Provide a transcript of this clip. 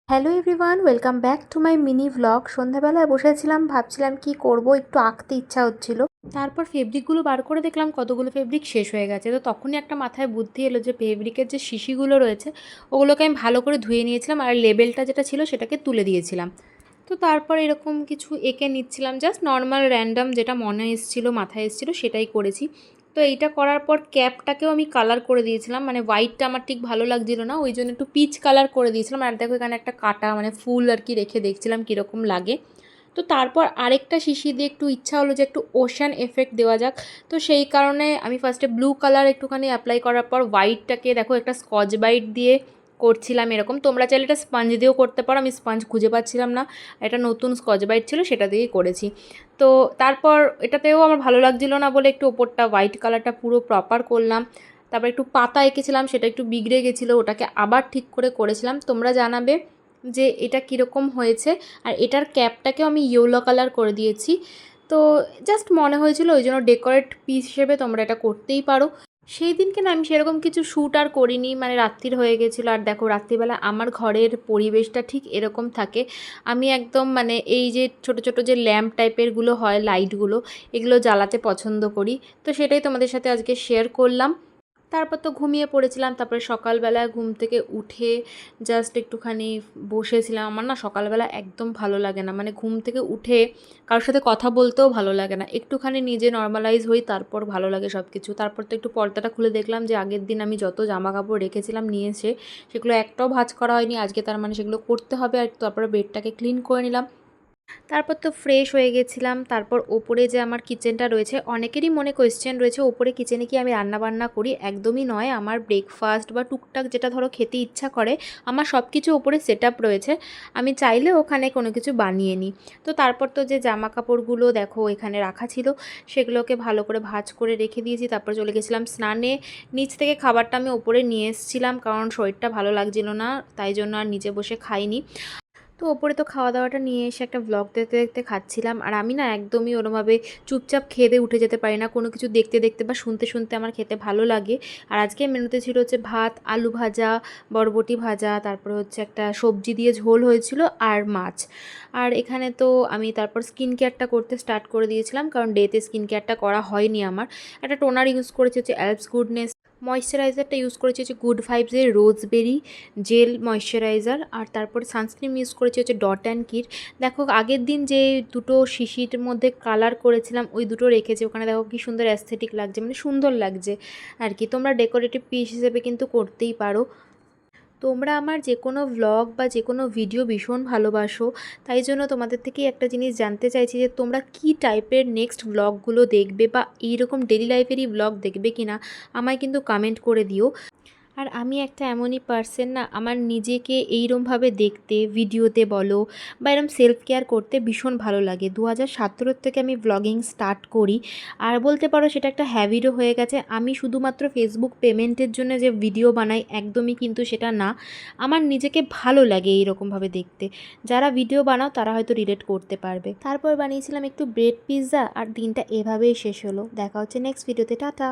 Hello everyone, welcome back to my mini vlog. সন্ধ্যাবেলায় বসেছিলাম, ভাবছিলাম কি করব, একটু আঁকতে ইচ্ছা হচ্ছিল। তারপর ফেব্রিকগুলো বার করে দেখলাম কতগুলো ফেব্রিক শেষ হয়ে গেছে। তো তখনই একটা মাথায় বুদ্ধি এলো যে ফেব্রিকের যে শিশিগুলো রয়েছে ওগুলোকে আমি ভালো করে ধুয়ে নিয়েছিলাম আর লেবেলটা যেটা ছিল সেটাকে তুলে দিয়েছিলাম। তো তারপর এরকম কিছু এঁকে নিচ্ছিলাম, জাস্ট নর্মাল র্যান্ডাম যেটা মনে এসেছিলো, মাথায় এসেছিলো সেটাই করেছি। তো এইটা করার পর ক্যাপটাকেও আমি কালার করে দিয়েছিলাম, মানে হোয়াইটটা আমার ঠিক ভালো লাগছিল না, ওই জন্য একটু পিচ কালার করে দিয়েছিলাম। আর দেখো এখানে একটা কাটা মানে ফুল আর কি রেখে দেখছিলাম কীরকম লাগে। তো তারপর আরেকটা শিশি দিয়ে একটু ইচ্ছা হলো যে একটু ওশান এফেক্ট দেওয়া যাক। তো সেই কারণে আমি ফার্স্টে ব্লু কালার একটুখানি অ্যাপ্লাই করার পর হোয়াইটটাকে দেখো একটা স্কচ ব্রাইট দিয়ে করছিলাম এরকম। তোমরা চাইলে এটা স্পঞ্জ দিয়েও করতে পারো, আমি স্পঞ্জ খুঁজে পাচ্ছিলাম না, এটা নতুন স্কচ ব্রাইট ছিল সেটা দিয়েই করেছি। তো তারপর এটাতেও আমার ভালো লাগছিল না বলে একটু ওপরটা হোয়াইট কালারটা পুরো প্রপার করলাম। তারপর একটু পাতা এঁকেছিলাম, সেটা একটু বিগড়ে গেছিলো, ওটাকে আবার ঠিক করে করেছিলাম। তোমরা জানাবে যে এটা কীরকম হয়েছে। আর এটার ক্যাপটাকেও আমি ইয়েলো কালার করে দিয়েছি। তো জাস্ট মনে হয়েছিল ওই জন্য ডেকোরেট পিস হিসেবে তোমরা এটা করতেই পারো। সেই দিনকে না আমি সেরকম কিছু শ্যুট আর করিনি, মানে রাত্রির হয়ে গেছিলো। আর দেখো রাত্রিবেলা আমার ঘরের পরিবেশটা ঠিক এরকম থাকে। আমি একদম মানে এই যে ছোট ছোট যে ল্যাম্প টাইপেরগুলো হয়, লাইটগুলো, এগুলো জ্বালাতে পছন্দ করি। তো সেটাই তোমাদের সাথে আজকে শেয়ার করলাম। তারপর তো ঘুমিয়ে পড়েছিলাম। তারপরে সকালবেলায় ঘুম থেকে উঠে জাস্ট একটুখানি বসেছিলাম। আমার না সকালবেলা একদম ভালো লাগে না, মানে ঘুম থেকে উঠে কারোর সাথে কথা বলতেও ভালো লাগে না, একটুখানি নিজে নর্মালাইজ হই তারপর ভালো লাগে সব কিছু। তারপর তো একটু পর্দাটা খুলে দেখলাম যে আগের দিন আমি যত জামা কাপড় রেখেছিলাম নিয়ে এসে সেগুলো একটাও ভাঁজ করা হয়নি, আজকে তার মানে সেগুলো করতে হবে। আর তারপরে বেডটাকে ক্লিন করে নিলাম। তারপর তো ফ্রেশ হয়ে গেছিলাম। তারপর ওপরে যে আমার কিচেনটা রয়েছে, অনেকেরই মনে কোয়েশ্চেন রয়েছে ওপরে কিচেনে কি আমি রান্নাবান্না করি। একদমই নয়, আমার ব্রেকফাস্ট বা টুকটাক যেটা ধরো খেতে ইচ্ছা করে, আমার সব কিছু ওপরে সেট আপ রয়েছে, আমি চাইলে ওখানে কোনো কিছু বানিয়ে নিই। তো তারপর তো যে জামা কাপড়গুলো দেখো এখানে রাখা ছিল সেগুলোকে ভালো করে ভাঁজ করে রেখে দিয়েছি। তারপর চলে গেছিলাম স্নানে। নিচ থেকে খাবারটা আমি ওপরে নিয়ে এসেছিলাম, কারণ শরীরটা ভালো লাগছিল না, তাই জন্য আর নিচে বসে খাইনি। তো ওপরে তো খাওয়া দাওয়াটা নিয়ে এসে একটা ব্লগ দেখতে দেখতে খাচ্ছিলাম। আর আমি না একদমই ওরমভাবে চুপচাপ খেয়ে দিয়ে উঠে যেতে পারি না, কোনো কিছু দেখতে দেখতে বা শুনতে শুনতে আমার খেতে ভালো লাগে। আর আজকে মেনুতে ছিল হচ্ছে ভাত, আলু ভাজা, বরবটি ভাজা, তারপরে হচ্ছে একটা সবজি দিয়ে ঝোল হয়েছিল আর মাছ। আর এখানে তো আমি তারপর স্কিন কেয়ারটা করতে স্টার্ট করে দিয়েছিলাম, কারণ ডেতে স্কিন কেয়ারটা করা হয়নি আমার। একটা টোনার ইউজ করেছি হচ্ছে অ্যালপস গুডনেস, ময়েশ্চারাইজারটা ইউজ করেছি হচ্ছে গুড ভাইবসের রোজবেরি জেল ময়েশ্চারাইজার। আর তারপর সানস্ক্রিন ইউজ করেছি হচ্ছে ডট অ্যান্ড কির। দেখো আগের দিন যে দুটো শিশির মধ্যে কালার করেছিলাম ওই দুটো রেখেছি ওখানে, দেখো কি সুন্দর অ্যাস্থেটিক লাগছে, মানে সুন্দর লাগছে আর কি। তোমরা ডেকোরেটিভ পিস হিসেবে কিন্তু করতেই পারো। তোমরা আমার যে কোনো ভ্লগ বা যে কোনো ভিডিও ভীষণ ভালোবাসো, তাই জন্য তোমাদের থেকেই একটা জিনিস জানতে চাইছি যে তোমরা কী টাইপের নেক্সট ভ্লগগুলো দেখবে বা এইরকম ডেলি লাইফেরই ভ্লগ দেখবে কি না আমায় কিন্তু কমেন্ট করে দিও। আর আমি একটা এমনই পার্সন না, আমার নিজেকে এইরমভাবে দেখতে ভিডিওতে বলো বা এরম সেলফ কেয়ার করতে ভীষণ ভালো লাগে। 2017 থেকে আমি ব্লগিং স্টার্ট করি, আর বলতে পারো সেটা একটা হ্যাবিটও হয়ে গেছে। আমি শুধুমাত্র ফেসবুক পেমেন্টের জন্য যে ভিডিও বানাই একদমই কিন্তু সেটা না, আমার নিজেকে ভালো লাগে এইরকমভাবে দেখতে। যারা ভিডিও বানাও তারা হয়তো রিলেট করতে পারবে। তারপর বানিয়েছিলাম একটু ব্রেড পিৎজা, আর দিনটা এভাবেই শেষ হলো। দেখা হচ্ছে নেক্সট ভিডিওতে, টাটা।